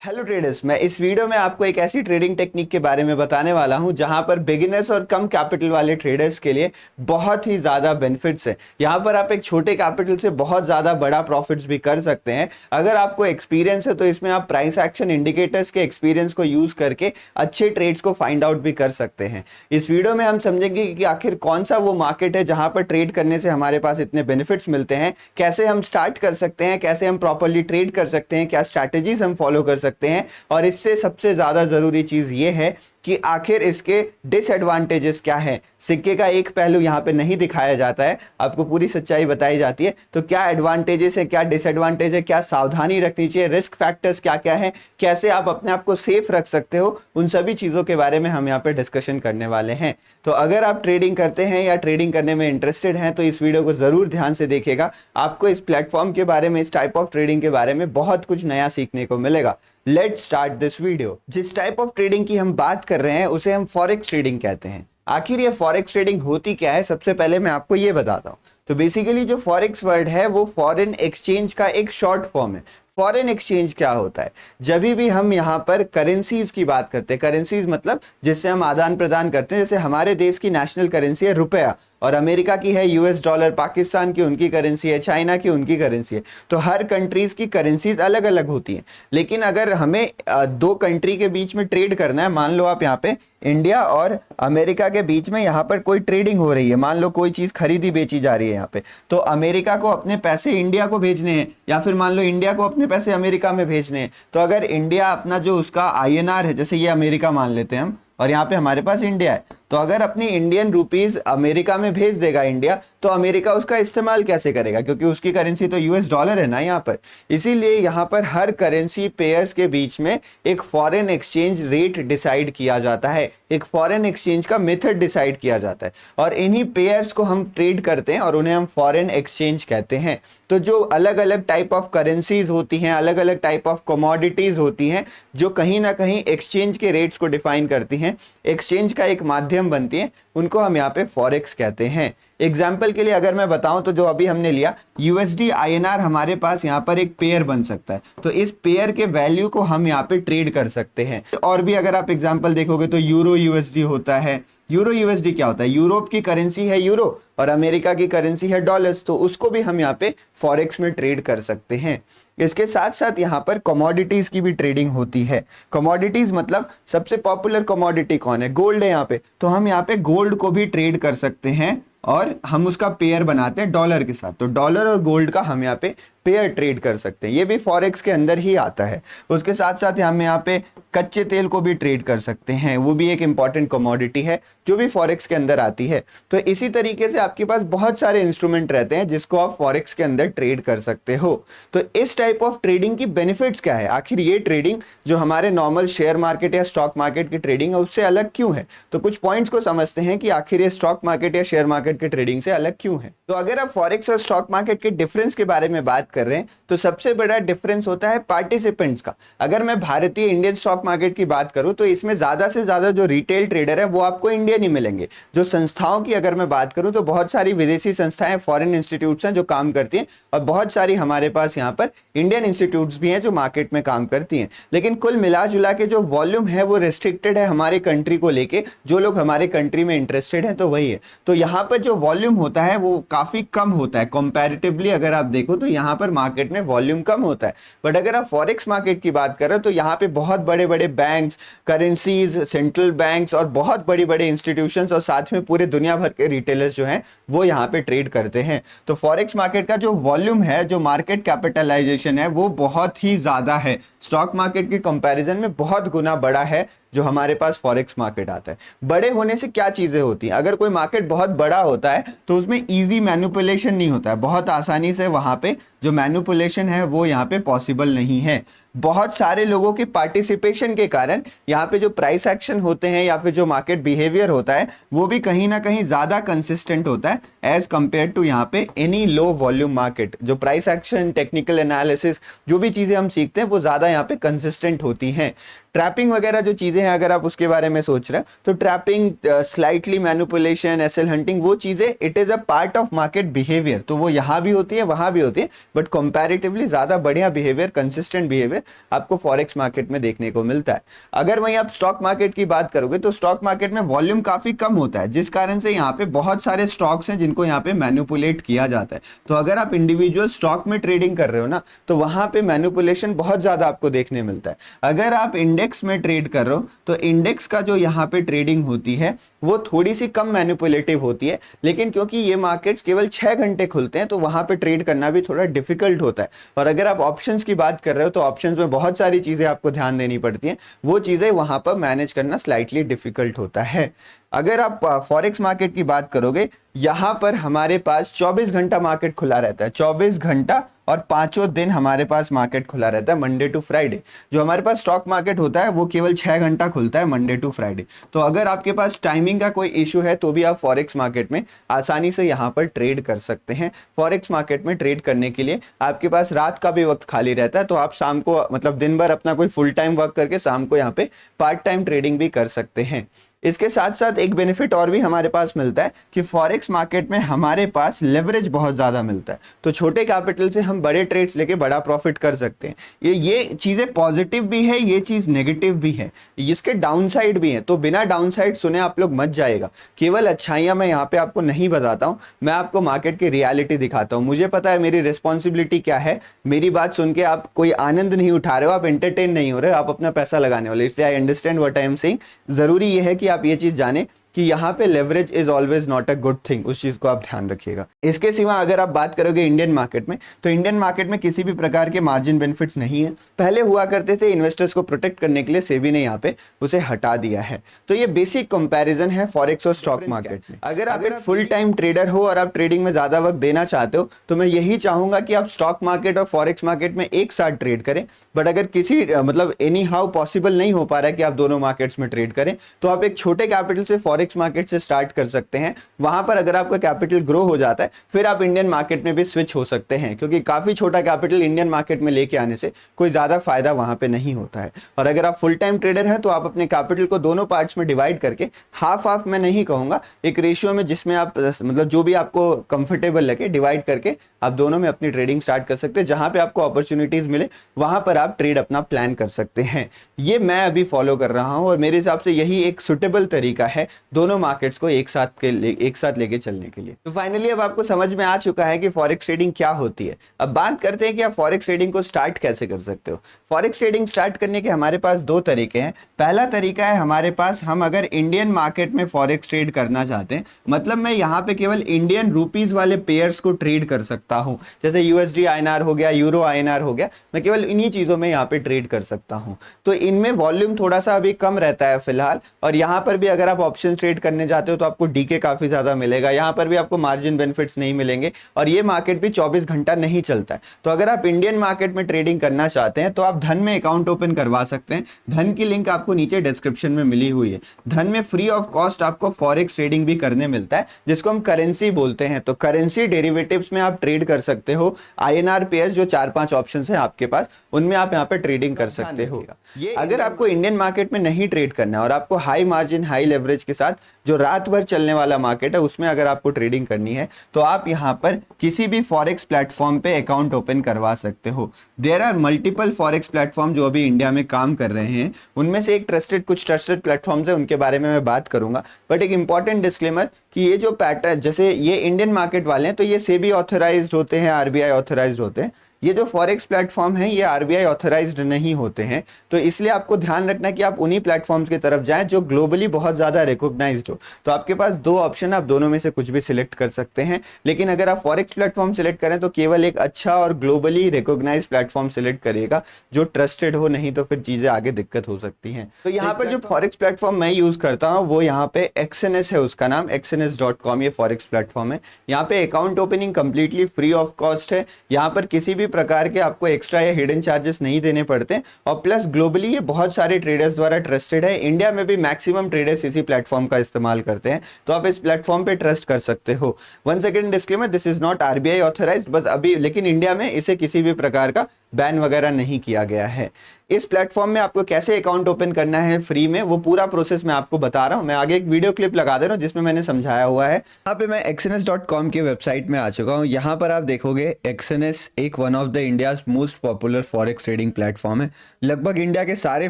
Hello traders, मैं इस video में आपको एक ऐसी ट्रेडिंग टेक्निक के बारे में बताने वाला हूं जहां पर बिगिनर्स और कम कैपिटल वाले ट्रेडर्स के लिए बहुत ही ज़्यादा बेनिफिट्स है। यहां पर आप एक छोटे कैपिटल से बहुत ज़्यादा बड़ा प्रॉफिट्स भी कर सकते हैं। अगर आपको एक्सपीरियंस है तो इसमें आप प्राइस एक्शन इंडिकेटर्स के एक्सपीरियंस को यूज़ करके अच्छे ट्रेड्स को फाइंड आउट भी कर सकते हैं। इस वीडियो में हम समझेंगे कि आखिर कौन सा वो मार्केट है जहां पर ट्रेड करने से हमारे पास इतने बेनिफिट्स मिलते हैं, कैसे हम स्टार्ट कर सकते हैं, कैसे हम प्रॉपरली ट्रेड कर सकते हैं, क्या स्ट्रैटेजीज हम फॉलो कर सकते हैं, और इससे सबसे ज्यादा जरूरी चीज ये है कि आखिर इसके डिसएडवांटेजेस क्या हैं। सिक्के का एक पहलू यहाँ पे नहीं दिखाया जाता है, आपको पूरी सच्चाई बताई जाती है। तो क्या एडवांटेजेस है, क्या डिसएडवांटेज है, क्या सावधानी रखनी चाहिए, रिस्क फैक्टर्स क्या क्या है, कैसे आप अपने आप को सेफ रख सकते हो, उन सभी चीज़ों के बारे में हम यहाँ पे डिस्कशन करने वाले हैं। तो अगर आप ट्रेडिंग करते हैं या ट्रेडिंग करने में इंटरेस्टेड हैं तो इस वीडियो को ज़रूर ध्यान से देखिएगा। आपको इस प्लेटफॉर्म के बारे में, इस टाइप ऑफ ट्रेडिंग के बारे में बहुत कुछ नया सीखने को मिलेगा। Let's start this video. जिस टाइप ऑफ ट्रेडिंग की हम बात कर रहे हैं उसे हम फॉरेक्स ट्रेडिंग कहते हैं। आखिर ये फॉरेक्स ट्रेडिंग होती क्या है, सबसे पहले मैं आपको ये बताता हूँ। तो बेसिकली जो फॉरेक्स वर्ड है वो फॉरेन एक्सचेंज का एक शॉर्ट फॉर्म है। फॉरेन एक्सचेंज क्या होता है? जब भी हम यहाँ पर करेंसीज की बात करते हैं, करेंसीज मतलब जिससे हम आदान प्रदान करते हैं, जैसे हमारे देश की नेशनल करेंसी है रुपया, और अमेरिका की है यूएस डॉलर, पाकिस्तान की उनकी करेंसी है, चाइना की उनकी करेंसी है। तो हर कंट्रीज की करेंसीज अलग अलग होती हैं। लेकिन अगर हमें दो कंट्री के बीच में ट्रेड करना है, मान लो आप यहाँ पे इंडिया और अमेरिका के बीच में यहाँ पर कोई ट्रेडिंग हो रही है, मान लो कोई चीज़ खरीदी बेची जा रही है यहाँ पे, तो अमेरिका को अपने पैसे इंडिया को भेजने हैं या फिर मान लो इंडिया को अपने पैसे अमेरिका में भेजने हैं। तो अगर इंडिया अपना जो उसका आईएनआर है, जैसे ये अमेरिका मान लेते हैं हम, और यहाँ पे हमारे पास इंडिया है, तो अगर अपनी इंडियन रुपीस अमेरिका में भेज देगा इंडिया, तो अमेरिका उसका इस्तेमाल कैसे करेगा, क्योंकि उसकी करेंसी तो यूएस डॉलर है ना यहाँ पर। इसीलिए यहाँ पर हर करेंसी पेयर्स के बीच में एक फॉरेन एक्सचेंज रेट डिसाइड किया जाता है, एक फॉरेन एक्सचेंज का मेथड डिसाइड किया जाता है, और इन्हीं पेयर्स को हम ट्रेड करते हैं और उन्हें हम फॉरेन एक्सचेंज कहते हैं। तो जो अलग अलग टाइप ऑफ करेंसीज होती हैं, अलग अलग टाइप ऑफ कमोडिटीज होती हैं, जो कहीं ना कहीं एक्सचेंज के रेट्स को डिफाइन करती हैं, एक्सचेंज का एक माध्यम बनती है, उनको हम यहाँ पे फॉरेक्स कहते हैं। एग्जाम्पल के लिए अगर मैं बताऊं तो जो अभी हमने लिया यूएसडी आईएनआर, हमारे पास यहाँ पर एक पेयर बन सकता है, तो इस पेयर के वैल्यू को हम यहाँ पे ट्रेड कर सकते हैं। और भी अगर आप एग्जाम्पल देखोगे तो यूरो यूएसडी होता है। यूरो यूएसडी क्या होता है? यूरोप की करेंसी है यूरो और अमेरिका की करेंसी है डॉलर्स, तो उसको भी हम यहाँ पे फॉरेक्स में ट्रेड कर सकते हैं। इसके साथ साथ यहाँ पर कमोडिटीज की भी ट्रेडिंग होती है। कमोडिटीज मतलब सबसे पॉपुलर कमोडिटी कौन है? गोल्ड है यहाँ पे, तो हम यहाँ पे गोल्ड को भी ट्रेड कर सकते हैं और हम उसका पेयर बनाते हैं डॉलर के साथ। तो डॉलर और गोल्ड का हम यहाँ पे पेयर ट्रेड कर सकते हैं, ये भी फॉरेक्स के अंदर ही आता है। उसके साथ साथ हम यहाँ पे कच्चे तेल को भी ट्रेड कर सकते हैं, वो भी एक इंपॉर्टेंट कमोडिटी है जो भी फॉरेक्स के अंदर आती है। तो इसी तरीके से आपके पास बहुत सारे इंस्ट्रूमेंट रहते हैं जिसको आप फॉरेक्स के अंदर ट्रेड कर सकते हो। तो इस type of trading key benefits क्या है? आखिर ये ट्रेडिंग जो हमारे नॉर्मल शेयर मार्केट या स्टॉक मार्केट की ट्रेडिंग है उससे अलग क्यों है? तो कुछ पॉइंट्स को समझते हैं कि आखिर ये स्टॉक मार्केट या शेयर मार्केट की ट्रेडिंग से अलग क्यों है। तो अगर आप फॉरेक्स और स्टॉक मार्केट के डिफरेंस के बारे में बात कर रहे हैं तो सबसे बड़ा डिफरेंस होता है पार्टिसिपेंट्स का। अगर मैं भारतीय इंडियन स्टॉक मार्केट की बात करूं तो इसमें ज्यादा से ज्यादा जो रिटेल ट्रेडर है वो आपको इंडियन ही मिलेंगे। जो संस्थाओं की अगर मैं बात करूं तो बहुत सारी विदेशी संस्थाएं, फॉरेन इंस्टीट्यूट्स हैं जो काम करती हैं, और बहुत सारी हमारे पास यहाँ पर इंडियन इंस्टीट्यूट्स भी हैं जो मार्केट में काम करती हैं। लेकिन कुल मिला जुला के जो वॉल्यूम है वो रिस्ट्रिक्टेड है हमारे कंट्री को लेके, जो लोग हमारे कंट्री में इंटरेस्टेड हैं तो वही है। तो यहाँ पर जो वॉल्यूम होता है वो काफी कम होता है कंपैरेटिवली। अगर आप देखो तो यहाँ पर मार्केट में वॉल्यूम कम होता है। बट अगर आप फॉरेक्स मार्केट की बात करें तो यहाँ पे बहुत बड़े बड़े बैंक्स, करेंसीज, सेंट्रल बैंक्स और बहुत बड़ी बड़ी इंस्टीट्यूशंस और साथ में पूरे दुनिया भर के रिटेलर्स जो हैं वो यहाँ पे ट्रेड करते हैं। तो फॉरेक्स मार्केट का जो वॉल्यूम है, जो मार्केट कैपिटलाइजेशन है, वो बहुत ही ज्यादा है, स्टॉक मार्केट के कंपैरिजन में बहुत गुना बड़ा है जो हमारे पास फॉरेक्स मार्केट आता है। बड़े होने से क्या चीजें होती हैं? अगर कोई मार्केट बहुत बड़ा होता है तो उसमें इजी मैनिपुलेशन नहीं होता है, बहुत आसानी से वहां पे जो मैनिपुलेशन है वो यहाँ पे पॉसिबल नहीं है। बहुत सारे लोगों की पार्टिसिपेशन के कारण यहाँ पे जो प्राइस एक्शन होते हैं या फिर जो मार्केट बिहेवियर होता है वो भी कहीं ना कहीं ज्यादा कंसिस्टेंट होता है एज कंपेयर टू यहाँ पे एनी लो वॉल्यूम मार्केट। जो प्राइस एक्शन, टेक्निकल एनालिसिस, जो भी चीजें हम सीखते हैं वो ज्यादा यहाँ पे कंसिस्टेंट होती हैं। ट्रैपिंग वगैरह जो चीजें हैं, अगर आप उसके बारे में सोच रहे हैं तो trapping, slightly manipulation, SL hunting, वो चीजें it is a part of market behaviour. तो वो यहाँ भी होती है, वहां भी होती है, बट कंपैरेटिवली ज्यादा बढ़िया बिहेवियर, कंसिस्टेंट बिहेवियर आपको फॉरेक्स मार्केट में देखने को मिलता है। अगर वहीं आप स्टॉक मार्केट की बात करोगे तो स्टॉक मार्केट में वॉल्यूम काफी कम होता है, जिस कारण से यहाँ पे बहुत सारे स्टॉक्स हैं जिनको यहाँ पे मैनिपुलेट किया जाता है। तो अगर आप इंडिविजुअल स्टॉक में ट्रेडिंग कर रहे हो ना, तो वहां पे मैनिपुलेशन बहुत ज्यादा आपको देखने मिलता है। अगर आप इंडेक्स में ट्रेड कर रहे हो तो इंडेक्स का जो यहाँ पे ट्रेडिंग होती है वो थोड़ी सी कम मैनिपुलेटिव होती है, लेकिन क्योंकि ये मार्केट्स केवल 6 घंटे खुलते हैं तो वहां पे ट्रेड करना भी थोड़ा डिफिकल्ट होता है। और अगर आप ऑप्शंस की बात कर रहे हो तो ऑप्शंस में बहुत सारी चीजें आपको ध्यान देनी पड़ती हैं, वो चीजें वहां पर मैनेज करना स्लाइटली डिफिकल्ट होता है। अगर आप फॉरेक्स मार्केट की बात करोगे, यहां पर हमारे पास 24 घंटा मार्केट खुला रहता है, 24 घंटा और पांचों दिन हमारे पास मार्केट खुला रहता है, मंडे टू फ्राइडे। जो हमारे पास स्टॉक मार्केट होता है वो केवल 6 घंटा खुलता है, मंडे टू फ्राइडे। तो अगर आपके पास टाइमिंग का कोई इशू है तो भी आप फॉरेक्स मार्केट में आसानी से यहाँ पर ट्रेड कर सकते हैं। फॉरेक्स मार्केट में ट्रेड करने के लिए आपके पास रात का भी वक्त खाली रहता है, तो आप शाम को मतलब दिन भर अपना कोई फुल टाइम वर्क करके शाम को यहाँ पे पार्ट टाइम ट्रेडिंग भी कर सकते हैं। इसके साथ साथ एक बेनिफिट और भी हमारे पास मिलता है कि फॉरेक्स मार्केट में हमारे पास लेवरेज बहुत ज़्यादा मिलता है, तो छोटे कैपिटल से हम बड़े ट्रेड्स लेके बड़ा प्रॉफिट कर सकते हैं। ये चीज़ें पॉजिटिव भी है, ये चीज़ नेगेटिव भी है, इसके डाउन साइड भी है। तो बिना डाउन साइड सुने आप लोग मत जाएगा। केवल अच्छाइयाँ मैं यहाँ पे आपको नहीं बताता हूँ, मैं आपको मार्केट की रियलिटी दिखाता हूँ। मुझे पता है मेरी रिस्पॉन्सिबिलिटी क्या है। मेरी बात सुन के आप कोई आनंद नहीं उठा रहे हो, आप एंटरटेन नहीं हो रहे हो, आप अपना पैसा लगाने वाले। इसलिए I understand what I am saying. जरूरी ये है कि आप ये चीज जाने कि यहाँ पे leverage is always not a good thing, उस चीज को आप ध्यान रखिएगा। इसके सिवा अगर आप बात करोगे इंडियन मार्केट में, तो इंडियन मार्केट में किसी भी प्रकार के मार्जिन बेनिफिट्स नहीं है। पहले हुआ करते थे, इन्वेस्टर्स को प्रोटेक्ट करने के लिए सेबी ने यहाँ पे उसे हटा दिया है। तो ये बेसिक कंपैरिजन है फॉरेक्स और स्टॉक मार्केट में। अगर आप एक फुल टाइम ट्रेडर हो और आप ट्रेडिंग में ज्यादा वक्त देना चाहते हो तो मैं यही चाहूंगा कि आप स्टॉक मार्केट और फॉरेक्स मार्केट में एक साथ ट्रेड करें। बट अगर किसी मतलब एनी हाउ पॉसिबल नहीं हो पा रहा है कि आप दोनों मार्केट्स में ट्रेड करें, तो आप एक छोटे कैपिटल से फॉरेक्स मार्केट से स्टार्ट कर सकते हैं। वहां पर अगर आपका कैपिटल ग्रो हो जाता है फिर आप इंडियन मार्केट में भी स्विच हो सकते हैं, क्योंकि काफी छोटा कैपिटल इंडियन मार्केट में लेके आने से कोई ज्यादा फायदा वहां पे नहीं होता है। और अगर आप फुल टाइम ट्रेडर हैं तो आप अपने कैपिटल को दोनों पार्ट्स में डिवाइड करके, हाफ हाफ मैं नहीं कहूंगा, एक रेशियो में जिसमें आप मतलब जो भी आपको कंफर्टेबल लगे डिवाइड करके आप दोनों में अपनी ट्रेडिंग स्टार्ट कर सकते हैं। जहां पे आपको अपॉर्चुनिटीज मिले वहां पर आप ट्रेड अपना प्लान कर सकते हैं। ये मैं अभी फॉलो कर रहा हूं और मेरे हिसाब से यही एक सुटेबल तरीका है दोनों मार्केट्स को एक साथ लेके चलने के लिए। तो फाइनली अब आपको समझ में आ चुका है कि फॉरेक्स ट्रेडिंग क्या होती है। अब बात करते हैं कि आप फॉरेक्स ट्रेडिंग को स्टार्ट कैसे कर सकते हो। फॉरेक्स ट्रेडिंग स्टार्ट करने के हमारे पास दो तरीके हैं। पहला तरीका है हमारे पास, हम अगर इंडियन मार्केट में फॉरेक्स ट्रेड करना चाहते हैं, मतलब मैं यहाँ पे केवल इंडियन रुपीज वाले पेयर्स को ट्रेड कर सकता हूँ, जैसे यूएसडी आईएनआर हो गया, यूरो आईएनआर हो गया, मैं केवल इन्हीं चीजों में यहाँ पे ट्रेड कर सकता हूँ। तो इनमें वॉल्यूम थोड़ा सा अभी कम रहता है फिलहाल। और यहाँ पर भी अगर आप ऑप्शन ट्रेड करने जाते हो तो आपको डीके काफी ज्यादा मिलेगा, यहाँ पर भी आपको मार्जिन बेनिफिट्स नहीं मिलेंगे और ये मार्केट भी 24 घंटा नहीं चलता है। तो अगर आप इंडियन मार्केट में ट्रेडिंग करना चाहते हैं तो आप धन में अकाउंट ओपन करवा सकते हैं। धन की लिंक आपको नीचे डिस्क्रिप्शन में मिली हुई है। धन में फ्री ऑफ कॉस्ट आपको फॉरेक्स ट्रेडिंग भी करने मिलता है, जिसको हम करेंसी बोलते हैं। तो करेंसी डेरिवेटिव्स में आप ट्रेड कर सकते हो। आईएनआर पेयर्स जो 4-5 ऑप्शन है आपके पास, उनमें आप यहाँ पे ट्रेडिंग कर सकते हो। ये अगर आपको इंडियन मार्केट में नहीं ट्रेड करना है और आपको हाई मार्जिन हाई लेवरेज के साथ जो रात भर चलने वाला मार्केट है उसमें अगर आपको ट्रेडिंग करनी है तो आप यहाँ पर किसी भी फॉरेक्स प्लेटफॉर्म पे अकाउंट ओपन करवा सकते हो। There are multiple forex platform जो अभी इंडिया में काम कर रहे हैं। उनमें से कुछ ट्रस्टेड प्लेटफॉर्म्स है, उनके बारे में मैं बात करूंगा। बट एक इंपॉर्टेंट डिस्क्लेमर कि ये जो पैटर्न, जैसे ये इंडियन मार्केट वाले हैं तो ये सेबी ऑथराइज्ड होते हैं, आरबीआई ऑथराइज्ड होते हैं। ये जो फॉरेक्स प्लेटफॉर्म है ये आरबीआई ऑथराइज्ड नहीं होते हैं। तो इसलिए आपको ध्यान रखना कि आप उन्हीं प्लेटफॉर्म्स की तरफ जाएं जो ग्लोबली बहुत ज्यादा रिकॉग्नाइज्ड हो। तो आपके पास दो ऑप्शन, आप दोनों में से कुछ भी सिलेक्ट कर सकते हैं। लेकिन अगर आप फॉरेक्स प्लेटफॉर्म सिलेक्ट करें तो केवल एक अच्छा और ग्लोबली रिकॉग्नाइज्ड प्लेटफॉर्म सिलेक्ट करिएगा जो ट्रस्टेड हो, नहीं तो फिर चीजें आगे दिक्कत हो सकती हैं। तो यहाँ पर जो फॉरेक्स प्लेटफॉर्म मैं यूज करता हूँ वो यहाँ पे एक्सएनएस है, उसका नाम xns.com ये फॉरेक्स प्लेटफॉर्म है। यहाँ पे account opening completely free of cost है। यहाँ पर किसी भी प्रकार के आपको एक्स्ट्रा या हिडन चार्जेस नहीं देने पड़ते और प्लस ग्लोबली ये बहुत सारे ट्रेडर्स द्वारा ट्रस्टेड है। इंडिया में भी मैक्सिमम ट्रेडर्स इसी प्लेटफॉर्म का इस्तेमाल करते हैं, तो आप इस प्लेटफॉर्म पे ट्रस्ट कर सकते हो। One second disclaimer, this is not RBI authorised बस अभी, लेकिन इंडिया में इसे किसी भी प्रकार का बैन वगैरह नहीं किया गया है। इस प्लेटफॉर्म में आपको कैसे अकाउंट ओपन करना है फ्री में, वो पूरा प्रोसेस मैं आपको बता रहा हूं। मैं आगे एक वीडियो क्लिप लगा दे रहा हूं जिसमें मैंने समझाया हुआ है। यहाँ पे मैं exynos.com की वेबसाइट में आ चुका हूं। यहाँ पर आप देखोगे एक्सएनएस एक one of the India's most popular forex trading platform है। लगभग इंडिया के सारे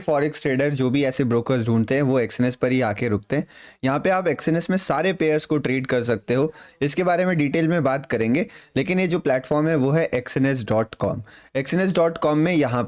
फॉरेक्स ट्रेडर जो भी ऐसे ब्रोकर्स ढूंढते हैं वो एक्सएनएस पर ही आके रुकते हैं। यहाँ पे आप एक्सएनएस में सारे पेयर्स को ट्रेड कर सकते हो। इसके बारे में डिटेल में बात करेंगे, लेकिन ये जो प्लेटफॉर्म है वो है exynos.com। exynos.com में यहाँ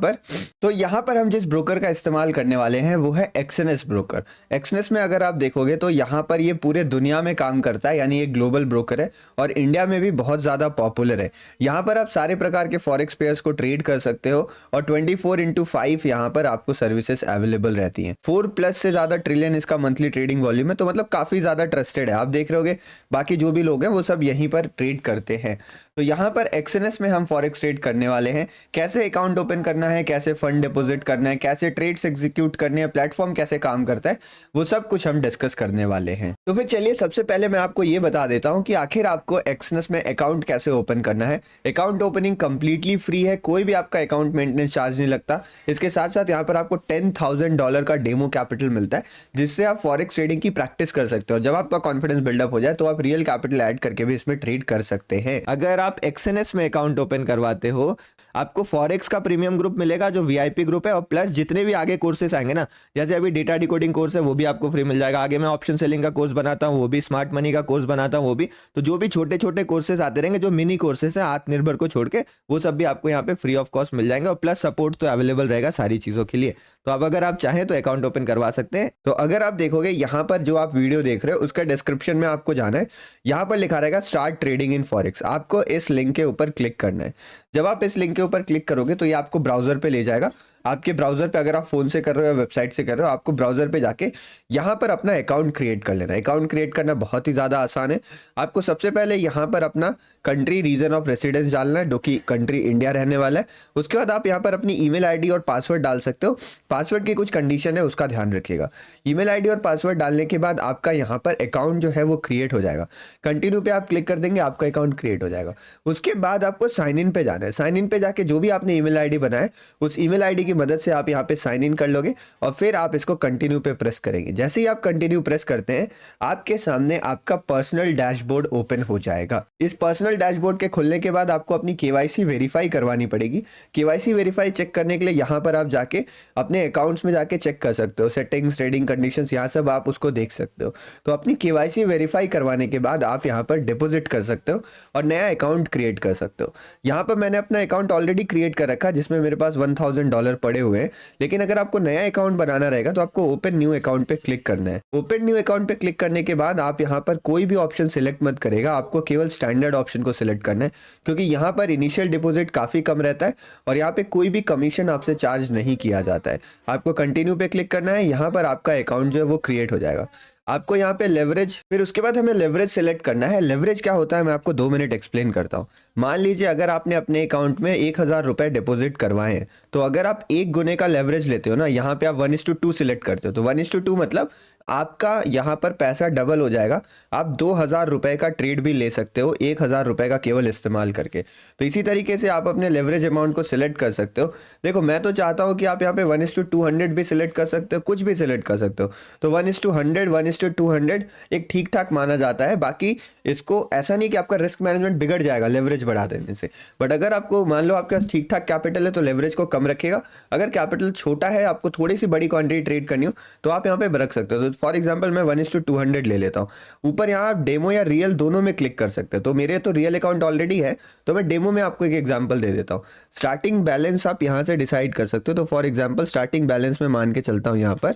पर हम जिस ब्रोकर का इस्तेमाल करने वाले हैं वो है एक्सएनएस ब्रोकर। एक्सएनएस में अगर आप देखोगे तो यहाँ पर ये पूरे दुनिया में काम करता है, यानी ये ग्लोबल ब्रोकर है और इंडिया में भी बहुत ज़्यादा पॉपुलर है। यहाँ पर आप सारे प्रकार के फॉरेक्स पेयर्स को ट्रेड कर सकते हो और 24/5 यहाँ पर आपको सर्विसेज अवेलेबल रहती हैं। 4+ से ज़्यादा ट्रिलियन इसका मंथली ट्रेडिंग वॉल्यूम है, तो मतलब काफ़ी ज़्यादा ट्रस्टेड है। आप देख रहे होगे बाकी जो भी लोग हैं वो सब यहीं पर ट्रेड करते हैं। तो यहाँ पर एक्सएनएस में हम फॉरेक्स ट्रेड करने वाले हैं। कैसे अकाउंट ओपन करना है, कैसे फंड डिपॉजिट करना है, कैसे ट्रेड्स एग्जीक्यूट करने हैं, प्लेटफॉर्म कैसे काम करता है, वो सब कुछ हम डिस्कस करने वाले हैं। तो फिर चलिए सबसे पहले मैं आपको ये बता देता हूँ कि आखिर आपको एक्सएनएस में अकाउंट कैसे ओपन करना है। अकाउंट ओपनिंग कंप्लीटली फ्री है, कोई भी आपका अकाउंट मेंटेनेंस चार्ज नहीं लगता। इसके साथ साथ यहाँ पर आपको $10,000 का डेमो कैपिटल मिलता है, जिससे आप फॉरेक्स ट्रेडिंग की प्रैक्टिस कर सकते हो। जब आपका कॉन्फिडेंस बिल्डअप हो जाए तो आप रियल कैपिटल ऐड करके भी इसमें ट्रेड कर सकते हैं। अगर आप एक्सएनएस में अकाउंट ओपन करवाते हो, आपको फॉरेक्स का प्रीमियम ग्रुप मिलेगा जो वीआईपी ग्रुप है, और प्लस जितने भी आगे कोर्सेस आएंगे ना, जैसे अभी डेटा डिकोडिंग कोर्स है वो भी आपको फ्री मिल जाएगा। आगे मैं ऑप्शन सेलिंग का कोर्स बनाता हूँ वो भी, स्मार्ट मनी का कोर्स बनाता हूँ वो भी। तो जो भी छोटे छोटे कोर्सेस आते रहेंगे, जो मिनी कोर्सेस हैं आत्मनिर्भर को छोड़ के, वो सब भी आपको यहाँ पे फ्री ऑफ कॉस्ट मिल जाएंगे, और प्लस सपोर्ट तो अवेलेबल रहेगा सारी चीज़ों के लिए। तो अब अगर आप चाहें तो अकाउंट ओपन करवा सकते हैं। तो अगर आप देखोगे यहाँ पर जो आप वीडियो देख रहे हो उसका डिस्क्रिप्शन में आपको जाना है, यहाँ पर लिखा रहेगा स्टार्ट ट्रेडिंग इन फॉरेक्स। आपको इस लिंक के ऊपर क्लिक करना है। जब आप इस लिंक के ऊपर क्लिक करोगे तो ये आपको ब्राउजर पे ले जाएगा। आपके ब्राउजर पे, अगर आप फोन से कर रहे हो या वेबसाइट से कर रहे हो, आपको ब्राउजर पे जाके यहाँ पर अपना अकाउंट क्रिएट कर लेना है। अकाउंट क्रिएट करना बहुत ही ज़्यादा आसान है। आपको सबसे पहले यहाँ पर अपना कंट्री, रीजन ऑफ रेसिडेंस डालना है, जो कि कंट्री इंडिया रहने वाला है। उसके बाद आप यहाँ पर अपनी ईमेल आईडी और पासवर्ड डाल सकते हो। पासवर्ड की कुछ कंडीशन है, उसका ध्यान रखिएगा। ईमेल आईडी और पासवर्ड डालने के बाद आपका यहाँ पर अकाउंट जो है वो क्रिएट हो जाएगा। कंटिन्यू पे आप क्लिक कर देंगे, आपका अकाउंट क्रिएट हो जाएगा। उसके बाद आपको साइन इन पे जाना है। साइन इन पे जाके जो भी आपने ईमेल आईडी बनाया, उस ईमेल आईडी की मदद से आप यहाँ पे साइन इन कर लोगे और फिर आप इसको कंटिन्यू पे प्रेस करेंगे। जैसे ही आप कंटिन्यू प्रेस करते हैं, आपके सामने आपका पर्सनल डैशबोर्ड ओपन हो जाएगा। इस पर्सनल डैशबोर्ड के खुलने के बाद आपको अपनी केवाईसी वेरीफाई करवानी पड़ेगी। केवाईसी वेरीफाई चेक करने के लिए यहाँ पर आप जाके अपने अकाउंट्स में जाके चेक कर सकते हो। सेटिंग्स, ट्रेडिंग कंडीशंस, यहाँ सब आप उसको देख सकते हो। तो अपनी केवाईसी वेरीफाई करवाने के बाद आप यहाँ पर डिपॉजिट कर सकते हो और नया अकाउंट क्रिएट कर सकते हो। यहाँ पर मैंने अपना अकाउंट ऑलरेडी क्रिएट कर रखा, जिसमें मेरे पास $1,000 पड़े हुए हैं। लेकिन अगर आपको नया अकाउंट बनाना रहेगा तो आपको ओपन न्यू अकाउंट पे क्लिक करना है। ओपन न्यू अकाउंट पे क्लिक करने के बाद आप यहाँ पर कोई भी ऑप्शन सिलेक्ट मत करेगा, आपको केवल स्टैंडर्ड ऑप्शन को सिलेक्ट करना है, क्योंकि यहाँ पर इनिशियल डिपॉजिट काफी कम रहता है और यहाँ पे कोई भी कमीशन आपसे चार्ज नहीं किया जाता है। आपको कंटिन्यू पे क्लिक करना है। यहाँ पर आपका अकाउंट जो है वो क्रिएट हो जाएगा। आपको यहाँ पे लेवरेज, फिर उसके बाद हमें लेवरेज सेलेक्ट करना है। लेवरेज क्या होता है मैं आपको 2 मिनट एक्सप्लेन करता हूँ। मान लीजिए अगर आपने अपने अकाउंट में 1,000 रुपए डिपॉजिट करवाए हैं, तो अगर आप 1 गुने का लेवरेज लेते हो ना, यहाँ पे आप 1:2 सिलेक्ट करते हो। तो 1:2 मतलब आपका यहाँ पर पैसा डबल हो जाएगा। आप 2,000 रुपए का ट्रेड भी ले सकते हो 1,000 रुपए का केवल इस्तेमाल करके। तो इसी तरीके से आप अपने लेवरेज अमाउंट को सिलेक्ट कर सकते हो। देखो मैं तो चाहता हूँ कि आप यहाँ पे 1:200 भी सिलेक्ट कर सकते हो, कुछ भी सिलेक्ट कर सकते हो। तो 1:100, 1:200 एक ठीक ठाक माना जाता है। बाकी इसको ऐसा नहीं कि आपका रिस्क मैनेजमेंट बिगड़ जाएगा लेवरेज बढ़ा देने से, बट अगर आपको मान लो आपके पास ठीक ठाक कैपिटल है तो लेवरेज को कम रखेगा। अगर कैपिटल छोटा है, आपको थोड़ी सी बड़ी क्वांटिटी ट्रेड करनी हो, तो आप यहाँ पे रख सकते हो। तो फॉर एग्जांपल मैं 1:200 ले लेता हूँ। ऊपर यहाँ आप डेमो या रियल दोनों में क्लिक कर सकते हो। तो मेरे तो रियल अकाउंट ऑलरेडी है, तो मैं डेमो में आपको एक एग्जांपल दे देता हूँ। स्टार्टिंग बैलेंस आप यहाँ से डिसाइड कर सकते हो। तो फॉर एग्जांपल स्टार्टिंग बैलेंस में मान के चलता हूँ यहाँ पर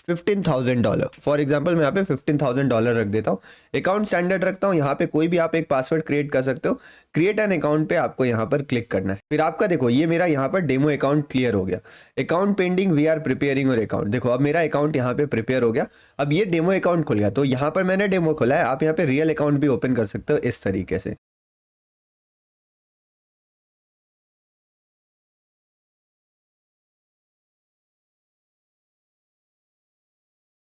$15,000। फॉर एग्जांपल मैं यहाँ पे $15,000 रख देता हूँ। अकाउंट स्टैंडर्ड रखता हूँ। यहाँ पे कोई भी आप एक पासवर्ड क्रिएट कर सकते हो। क्रिएट एन अकाउंट पे आपको यहाँ पर क्लिक करना है। फिर आपका देखो ये मेरा यहाँ पर डेमो अकाउंट क्लियर हो गया। Account pending, we are preparing your account. देखो अब मेरा अकाउंट यहाँ पे प्रिपेयर हो गया। अब ये डेमो अकाउंट खुल गया। तो यहाँ पर मैंने डेमो खोला है, आप यहाँ पे रियल अकाउंट भी ओपन कर सकते हो इस तरीके से।